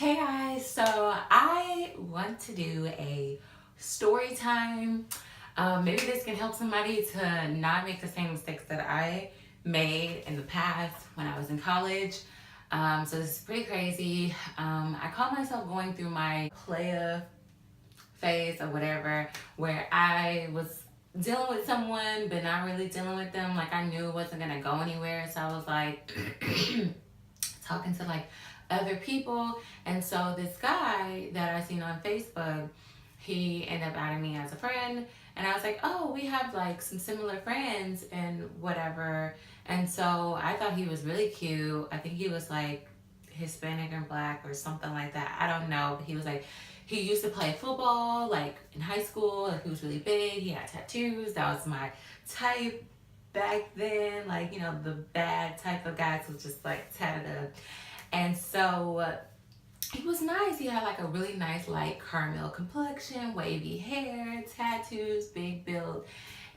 Hey guys, so I want to do a story time. Maybe this can help somebody to not make the same mistakes that I made in the past when I was in college. So this is pretty crazy. I caught myself going through my playa phase or whatever, where I was dealing with someone but not really dealing with them. Like I knew it wasn't gonna go anywhere, so I was like talking to like other people. And so this guy that I seen on Facebook, he ended up adding me as a friend. And I was like, oh, we have like some similar friends and whatever. And so I thought he was really cute. I think he was like Hispanic or black or something like that. I don't know. But he was like, he used to play football like in high school. Like, he was really big. He had tattoos. That was my type back then. Like, you know, the bad type of guys was just like tatted up. And so he was nice. He had like a really nice light caramel complexion, wavy hair, tattoos, big build,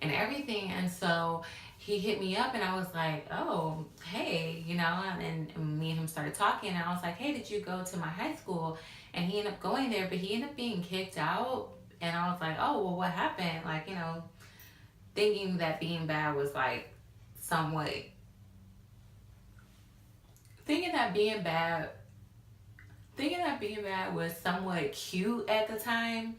and everything. And so he hit me up and I was like, oh, hey, you know, and me and him started talking and I was like, hey, did you go to my high school? And he ended up going there, but he ended up being kicked out. And I was like, oh, well, what happened? Like, you know, thinking that being bad was like somewhat, thinking that being bad was somewhat cute at the time.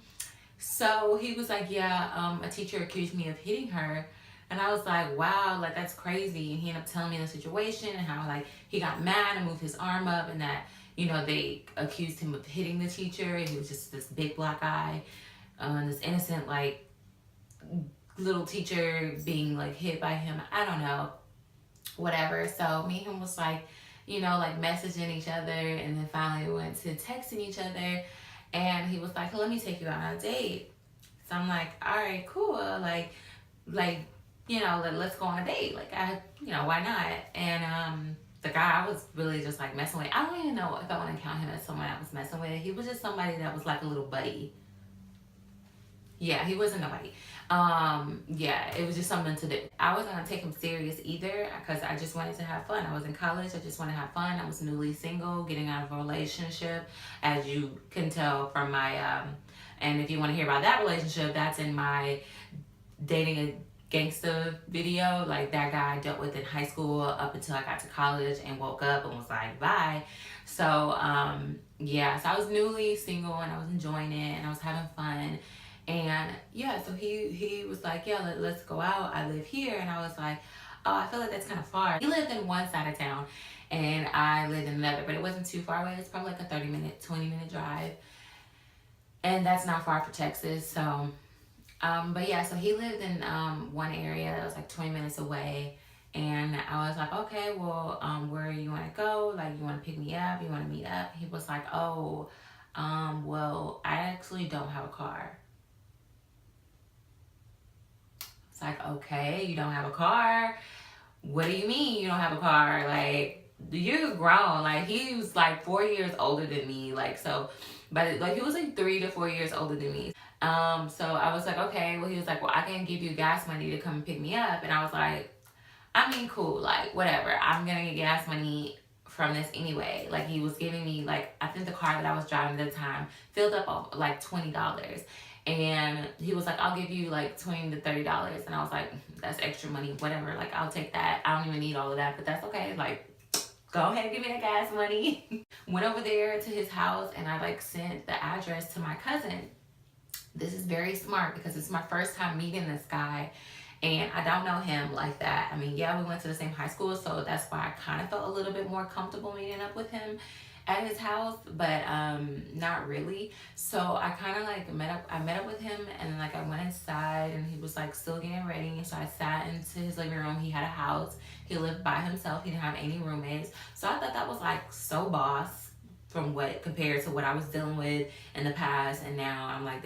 So he was like, yeah, a teacher accused me of hitting her. And I was like, wow, like that's crazy. And he ended up telling me the situation and how like he got mad and moved his arm up and that, you know, they accused him of hitting the teacher and he was just this big black guy, this innocent like little teacher being like hit by him. I don't know, whatever. So me and him was like, you know, like messaging each other, and then finally we went to texting each other, and he was like, let me take you out on a date. So I'm like, all right, cool, like, you know, let's go on a date. Like, you know, why not? And the guy I was really just like messing with, I don't even know if I want to count him as someone I was messing with. He was just somebody that was like a little buddy. Yeah, he wasn't nobody. Yeah, it was just something to do. I wasn't gonna take him serious either because I just wanted to have fun. I was in college, I just wanted to have fun. I was newly single, getting out of a relationship, as you can tell from my and if you want to hear about that relationship, that's in my dating a gangster video. Like that guy I dealt with in high school up until I got to college and woke up and was like, bye. So yeah, so I was newly single and I was enjoying it and I was having fun. And yeah, so he was like, yeah, let's go out. I live here. And I was like, oh, I feel like that's kind of far. He lived in one side of town and I lived in another, but it wasn't too far away. It's probably like a 30-minute, 20-minute drive. And that's not far for Texas. So, but yeah, so he lived in one area that was like 20 minutes away. And I was like, okay, well, where you want to go? Like, you want to pick me up? You want to meet up? He was like, oh, well, I actually don't have a car. It's like, okay, you don't have a car? What do you mean you don't have a car? Like, you're grown. Like, he was like 4 years older than me. Like, so, but like, he was like 3 to 4 years older than me. So I was like, okay. Well, he was like, well, I can give you gas money to come pick me up. And I was like, I mean, cool. Like, whatever. I'm going to get gas money from this anyway. Like, he was giving me, like, I think the car that I was driving at the time filled up like $20. And he was like, I'll give you like $20 to $30. And I was like, that's extra money, whatever. Like, I'll take that. I don't even need all of that, but that's okay. Like, go ahead and give me that gas money. Went over there to his house and I like sent the address to my cousin. This is very smart because it's my first time meeting this guy and I don't know him like that. I mean, yeah, we went to the same high school, so that's why I kind of felt a little bit more comfortable meeting up with him at his house, but not really. So I kind of like met up with him and like I went inside and he was like still getting ready. So I sat into his living room. He had a house. He lived by himself. He didn't have any roommates. So I thought that was like so boss from what compared to what I was dealing with in the past. And now I'm like,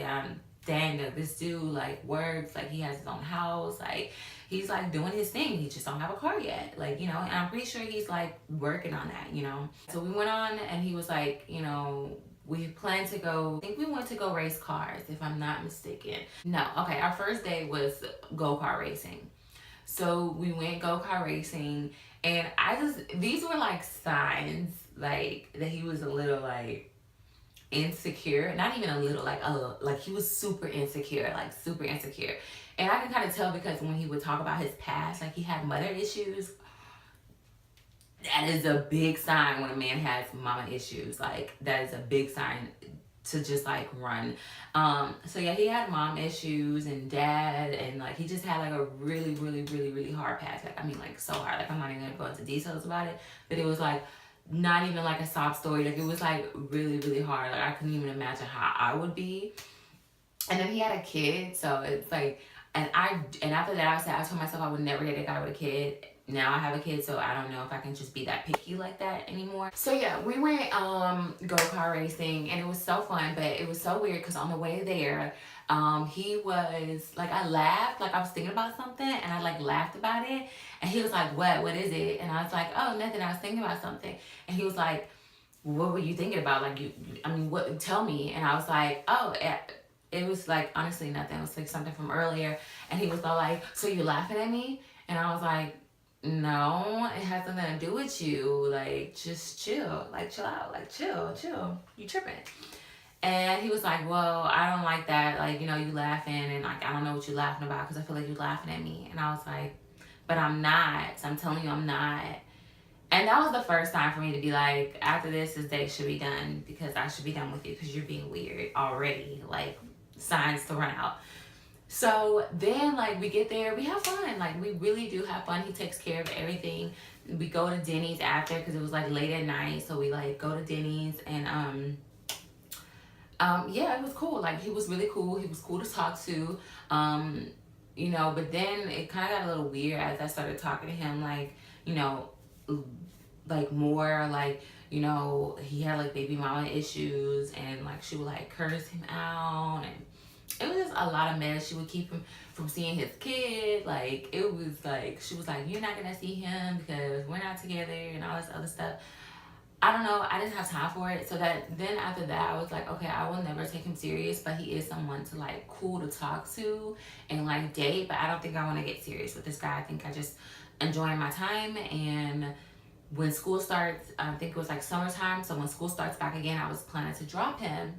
dang, this dude like works, like he has his own house, like he's like doing his thing. He just don't have a car yet, like, you know, and I'm pretty sure he's like working on that, you know. So we went on and he was like, you know, we planned to go, I think we went to go race cars if I'm not mistaken. No, okay, our first day was go-kart racing. So we went go-kart racing and these were like signs like that he was a little like insecure. Not even a little, like he was super insecure, like super insecure. And I can kind of tell because when he would talk about his past, like he had mother issues. That is a big sign when a man has mama issues. Like that is a big sign to just like run. So yeah, he had mom issues and dad, and like he just had like a really, really, really, really hard past. Like I mean, like so hard. Like I'm not even gonna go into details about it, but it was like not even like a sob story. Like it was like really, really hard. Like I couldn't even imagine how I would be. And then he had a kid, so it's like, and after that I told myself I would never date a guy with a kid. Now I have a kid, so I don't know if I can just be that picky like that anymore. So yeah, we went go-kart racing, and it was so fun, but it was so weird because on the way there, he was like, I laughed, like I was thinking about something, and I like laughed about it, and he was like, what is it? And I was like, oh, nothing, I was thinking about something. And he was like, what were you thinking about? Like I mean, what, tell me. And I was like, oh, it was like honestly nothing. It was like something from earlier. And he was all like, so you laughing at me? And I was like, no, it has nothing to do with you. Like, just chill. Like, chill out. Like, chill. You tripping. And he was like, well, I don't like that. Like, you know, you laughing, and like, I don't know what you're laughing about because I feel like you're laughing at me. And I was like, but I'm not. So I'm telling you I'm not. And that was the first time for me to be like, after this date should be done because I should be done with you because you're being weird already. Like, signs to run out. So then, like, we get there, we have fun. Like, we really do have fun. He takes care of everything. We go to Denny's after because it was like late at night. So we like go to Denny's, and yeah, it was cool. Like, he was really cool. He was cool to talk to. You know, but then it kind of got a little weird as I started talking to him. Like, you know, like more like, you know, he had like baby mama issues, and like she would like curse him out, and it was just a lot of mess. She would keep him from seeing his kid. Like, it was like, she was like, you're not gonna see him because we're not together and all this other stuff. I don't know, I didn't have time for it. So that then after that I was like, okay, I will never take him serious, but he is someone to like cool to talk to and like date, but I don't think I want to get serious with this guy. I think I just enjoying my time. And when school starts, I think it was like summertime, so when school starts back again, I was planning to drop him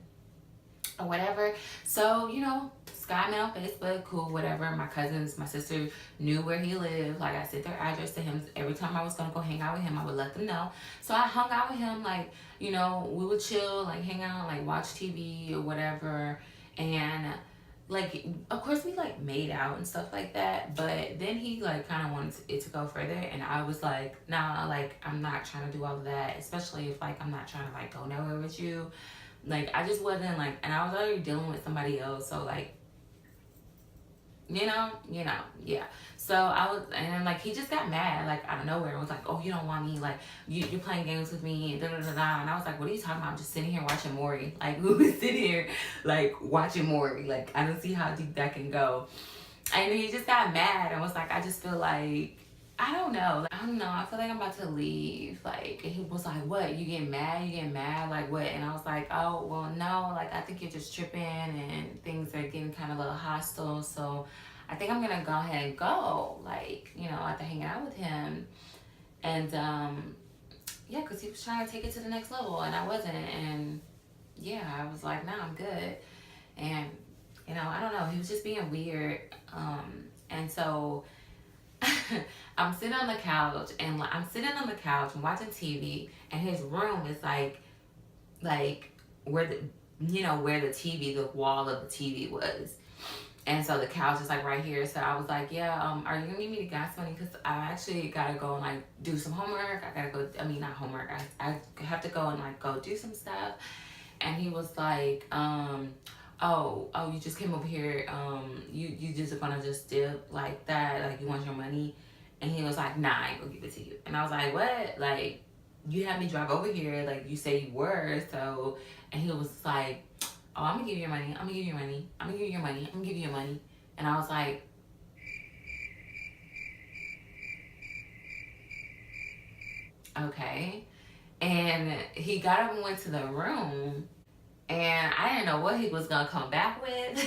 or whatever. So, you know, Sky met on Facebook, cool, whatever. My cousins, my sister knew where he lived. Like, I sent their address to him. Every time I was gonna go hang out with him, I would let them know. So I hung out with him, like, you know, we would chill, like hang out, like watch TV or whatever. And like, of course we like made out and stuff like that, but then he like kind of wanted it to go further, and I was like, nah, like I'm not trying to do all of that, especially if like I'm not trying to like go nowhere with you. Like, I just wasn't like, and I was already dealing with somebody else, so like, you know, yeah. So I was, and then like he just got mad like out of nowhere and was like, oh, you don't want me, like you're playing games with me, and da da da da. And I was like, what are you talking about? I'm just sitting here watching Maury. Like, who is sitting here like watching Maury? Like, I don't see how deep that can go. And he just got mad and was like, I just feel like, I don't know. I feel like I'm about to leave. Like, and he was like, what? You getting mad? Like, what? And I was like, oh, well, no. Like, I think you're just tripping and things are getting kind of a little hostile. So I think I'm going to go ahead and go. Like, you know, after hanging out with him. And, yeah, because he was trying to take it to the next level and I wasn't. And, yeah, I was like, nah, I'm good. And, you know, I don't know. He was just being weird. And so I'm sitting on the couch and watching TV, and his room is like where the TV, the wall of the TV was. And so the couch is like right here. So I was like, yeah, are you gonna need me to gas money? Because I actually gotta go and like do some homework. I gotta go, I mean, not homework. I have to go and like go do some stuff. And he was like, oh, you just came over here, you just gonna just dip like that, like you want your money? And he was like, nah, I ain't gonna give it to you. And I was like, what? Like, you had me drive over here, like you say you were, so. And he was like, oh, I'm gonna give you your money, I'm gonna give you your money, I'm gonna give you your money, I'm gonna give you your money. And I was like, okay. And he got up and went to the room, and I didn't know what he was gonna come back with.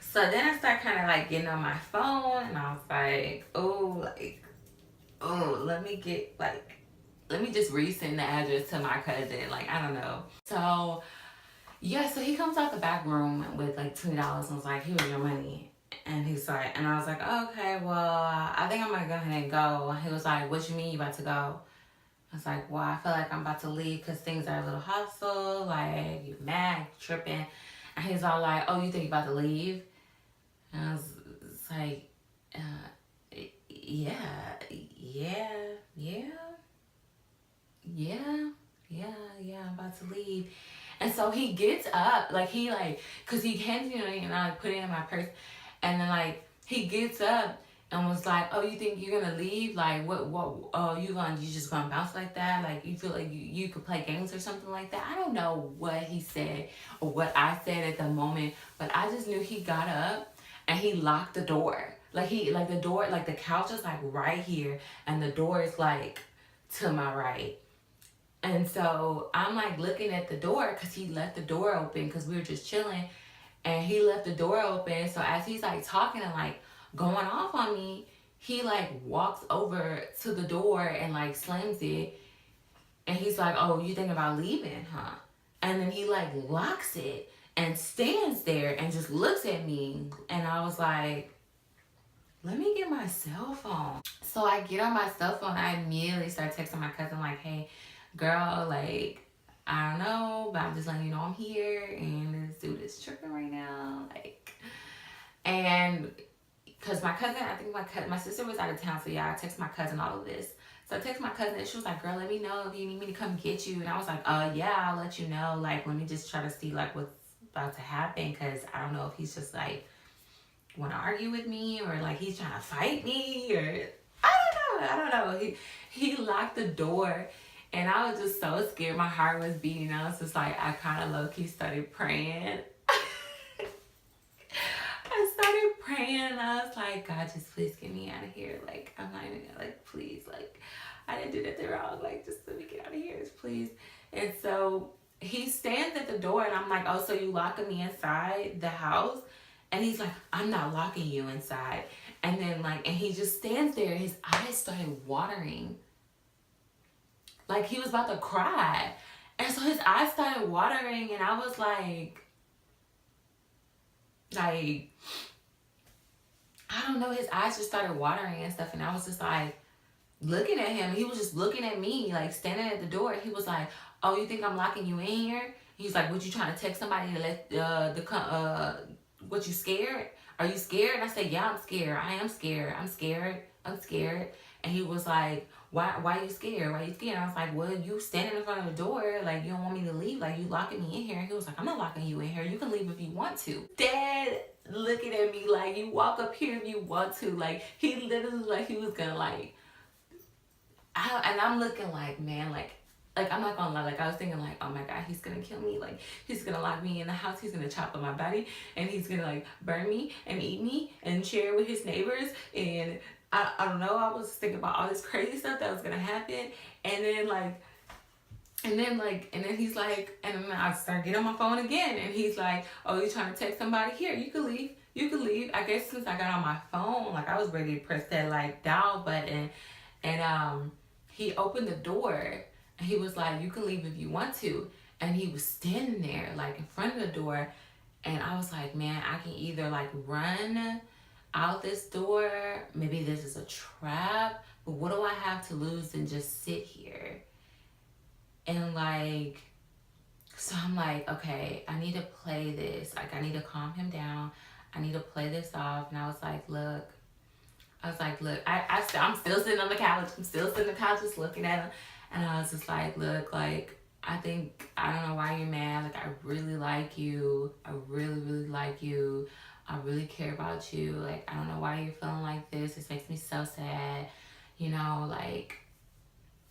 So then I started kind of like getting on my phone, and I was like, oh, let me get like, let me just resend the address to my cousin. Like, I don't know. So, yeah, so he comes out the back room with like $20 and was like, here's your money. And he's like, and I was like, okay, well, I think I'm gonna go ahead and go. He was like, what you mean you about to go? I was like, well, I feel like I'm about to leave because things are a little hostile. Like, you mad, you tripping. And he's all like, oh, you think you about to leave? And I was like, yeah, yeah, yeah, I'm about to leave. And so he gets up, like, cause he hands me money and I like put it in my purse. And then like, he gets up and was like, oh, you think you're gonna leave? Like, you just gonna bounce like that? Like, you feel like you could play games or something like that? I don't know what he said or what I said at the moment, but I just knew he got up and he locked the door. Like, the door, like the couch is like right here and the door is like to my right. And so I'm like looking at the door because he left the door open because we were just chilling. And he left the door open. So as he's like talking and like going off on me, he like walks over to the door and like slams it. And he's like, oh, you thinking about leaving, huh? And then he like locks it and stands there and just looks at me. And I was like, let me get my cell phone. So I get on my cell phone. I immediately start texting my cousin like, hey, girl, like, I don't know, but I'm just letting you know I'm here and this dude is tripping right now. Like, and because my cousin, I think my sister was out of town, so yeah, I text my cousin all of this. So I text my cousin and she was like, girl, let me know if you need me to come get you. And I was like, yeah, I'll let you know. Like, let me just try to see like what's about to happen because I don't know if he's just like want to argue with me or like he's trying to fight me or I don't know. He locked the door. And I was just so scared. My heart was beating. I was just like, I kind of low-key started praying. I started praying and I was like, God, just please get me out of here. Like, I'm not even gonna, like, please. Like, I didn't do nothing wrong. Like, just let me get out of here, please. And so he stands at the door and I'm like, oh, so you locking me inside the house? And he's like, I'm not locking you inside. And then, like, and he just stands there. His eyes started watering. Like, he was about to cry. And so his eyes started watering, and I was like, I don't know, his eyes just started watering and stuff, and I was just like, looking at him. He was just looking at me, like, standing at the door. He was like, oh, you think I'm locking you in here? He's like, what, you trying to text somebody to let, what, you scared? Are you scared? And I said, yeah, I'm scared. I am scared. I'm scared. And he was like, why are you scared? Why are you scared? And I was like, well, you standing in front of the door, like, you don't want me to leave, like, you locking me in here. And he was like, I'm not locking you in here. You can leave if you want to. Dad looking at me like, you walk up here if you want to. Like, he literally, like, he was gonna, like, and I'm looking like, man, like, I'm not gonna lie, like, I was thinking, like, oh my God, he's gonna kill me. Like, he's gonna lock me in the house. He's gonna chop up my body. And he's gonna, like, burn me and eat me and share it with his neighbors. And I don't know, I was thinking about all this crazy stuff that was gonna happen. And then he's like, and then I start getting on my phone again. And he's like, oh, you trying to text somebody? Here, you can leave. I guess since I got on my phone, like, I was ready to press that, like, dial button. And he opened the door. And he was like, you can leave if you want to. And he was standing there, like, in front of the door. And I was like, man, I can either, like, run out this door. Maybe this is a trap. But what do I have to lose than just sit here? And, like, so I'm like, okay, I need to play this. Like, I need to calm him down. I need to play this off. And I was like, look, I'm still sitting on the couch. I'm still sitting on the couch just looking at him. And I was just like, look, like, I don't know why you're mad. Like, I really like you. I really, really like you. I really care about you. Like, I don't know why you're feeling like this. This makes me so sad. You know, like,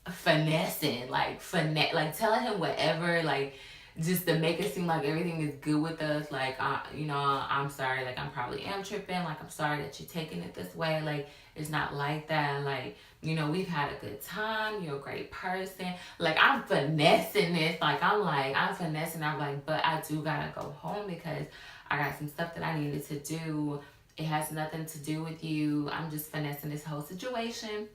finessing, like, telling him whatever, like, just to make it seem like everything is good with us. Like, you know, I'm sorry. Like, I'm probably am tripping. Like, I'm sorry that you're taking it this way. Like, it's not like that. Like, you know, we've had a good time. You're a great person. Like, I'm finessing this. Like, I'm finessing. I'm like, but I do gotta go home because I got some stuff that I needed to do. It has nothing to do with you. I'm just finessing this whole situation.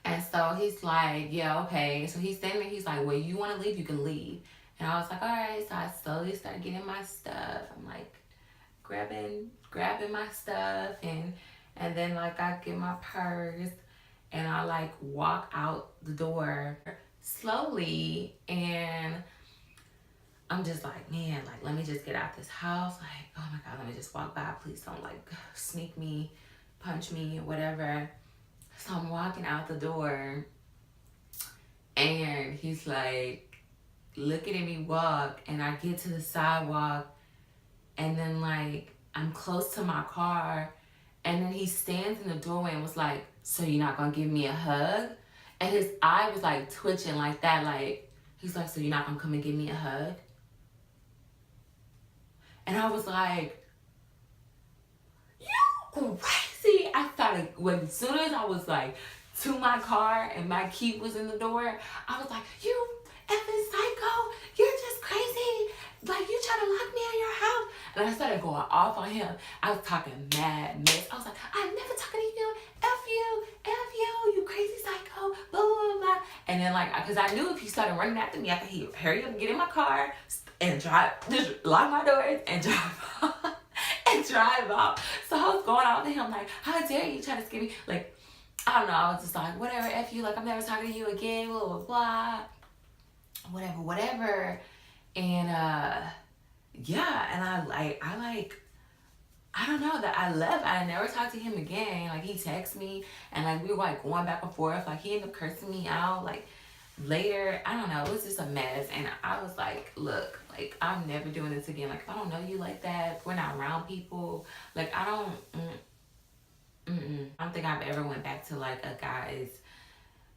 And so he's like, yeah, okay. So he's standing there, he's like, well, you want to leave, you can leave. And I was like, all right. So I slowly started getting my stuff. I'm like grabbing my stuff, and then like I get my purse and I like walk out the door slowly, and I'm just like, man, like let me just get out this house. Like, oh my God, let me just walk by. Please don't like sneak me, punch me, or whatever. So I'm walking out the door, and he's like looking at me walk, and I get to the sidewalk, and then like I'm close to my car, and then he stands in the doorway and was like, so you're not gonna give me a hug? And his eye was like twitching like that, like he's like, so you're not gonna come and give me a hug? And I was like, you crazy. I started, when as soon as I was like to my car and my key was in the door, I was like, you effing psycho, you're just crazy. Like, you trying to lock me in your house. And I started going off on him. I was talking mad mess. I was like, I'm never talking to you. F you, you crazy psycho, blah, blah, blah. And then like, cause I knew if he started running after me, I could he'd hurry up, get in my car and drive, just lock my doors and drive off. And drive off. So I was going off to him like, how dare you try to scare me? Like, I don't know. I was just like, whatever, F you. Like, I'm never talking to you again, blah, blah, blah. Whatever. And yeah, and I don't know, that I left. I never talked to him again. Like, he texted me, and like we were like going back and forth. Like, he ended up cursing me out. Like, later, I don't know, it was just a mess. And I was like, look, like, I'm never doing this again. Like, if I don't know you like that, if we're not around people, like, I don't think I've ever went back to like a guy's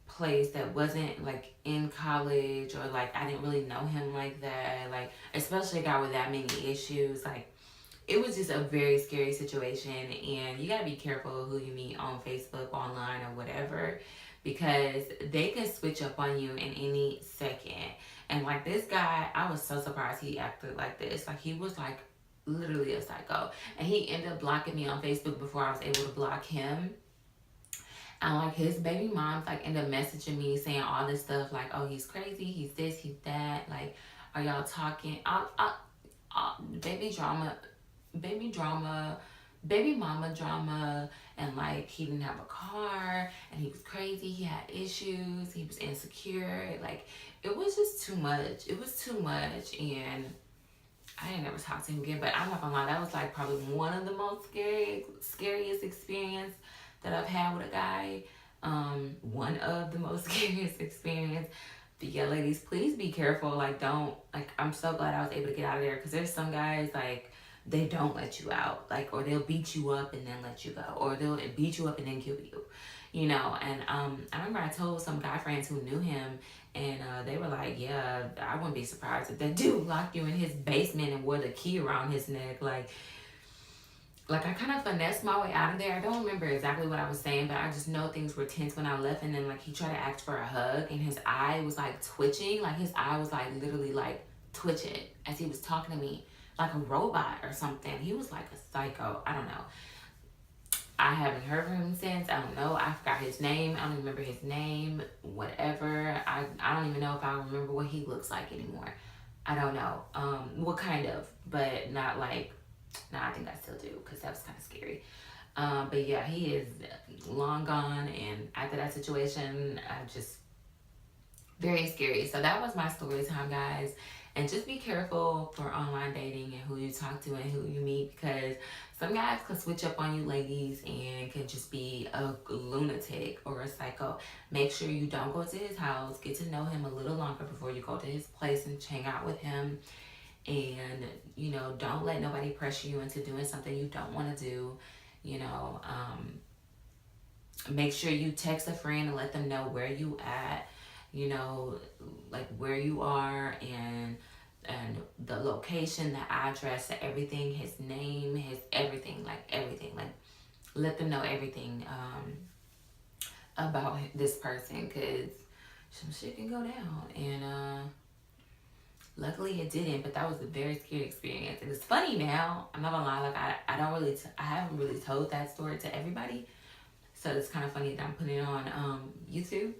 place that wasn't like in college, or like I didn't really know him like that, like especially a guy with that many issues. Like, it was just a very scary situation, and you gotta be careful who you meet on Facebook, online, or whatever, because they can switch up on you in any second. And like this guy, I was so surprised he acted like this. Like, he was like literally a psycho, and he ended up blocking me on Facebook before I was able to block him. And like his baby moms like ended up messaging me saying all this stuff like, oh, he's crazy, he's this, he's that. Like, are y'all talking? Baby drama, baby mama drama. And like, he didn't have a car, and he was crazy, he had issues, he was insecure. Like, it was just too much. It was too much, and I didn't ever talk to him again. But I'm not gonna lie, that was like probably one of the most scariest experience that I've had with a guy. One of the most scariest experience. But yeah, ladies, please be careful. Like, don't, like, I'm so glad I was able to get out of there, because there's some guys, like, they don't let you out. Like, or they'll beat you up and then let you go, or they'll beat you up and then kill you, you know. And I remember I told some guy friends who knew him, and they were like, yeah, I wouldn't be surprised if that dude locked you in his basement and wore the key around his neck. Like, I kind of finessed my way out of there. I don't remember exactly what I was saying, but I just know things were tense when I left. And then, like, he tried to ask for a hug, and his eye was, like, twitching. Like, his eye was, like, literally, like, twitching as he was talking to me, like a robot or something. He was, like, a psycho. I don't know. I haven't heard from him since. I don't know. I forgot his name. I don't remember his name. Whatever. I don't even know if I remember what he looks like anymore. I don't know. What kind of, but not like, I think I still do, because that was kind of scary. But yeah, he is long gone, and after that situation, I just, very scary. So that was my story time, guys. And just be careful for online dating and who you talk to and who you meet, because some guys can switch up on you, ladies, and can just be a lunatic or a psycho. Make sure you don't go to his house. Get to know him a little longer before you go to his place and hang out with him. And, you know, don't let nobody pressure you into doing something you don't want to do. You know, make sure you text a friend and let them know where you at, you know, like where you are, and the location, the address, everything, his name, his everything, like let them know everything about this person, because some shit can go down. And luckily it didn't, but that was a very scary experience. And it's funny now, I'm not gonna lie, like I haven't really told that story to everybody. So it's kind of funny that I'm putting it on YouTube.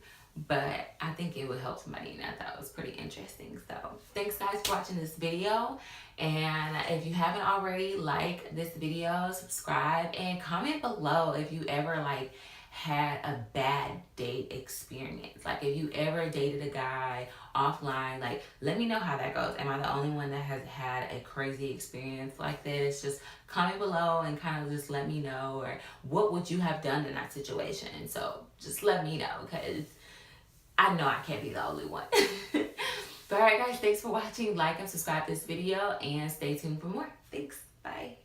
But I think it would help somebody, and I thought it was pretty interesting. So thanks guys for watching this video, and if you haven't already, like this video, subscribe, and comment below if you ever like had a bad date experience. Like if you ever dated a guy offline, like let me know how that goes. Am I the only one that has had a crazy experience like this? Just comment below and kind of just let me know, or what would you have done in that situation? So just let me know, because I know I can't be the only one. But alright guys, thanks for watching. Like and subscribe to this video, and stay tuned for more. Thanks. Bye.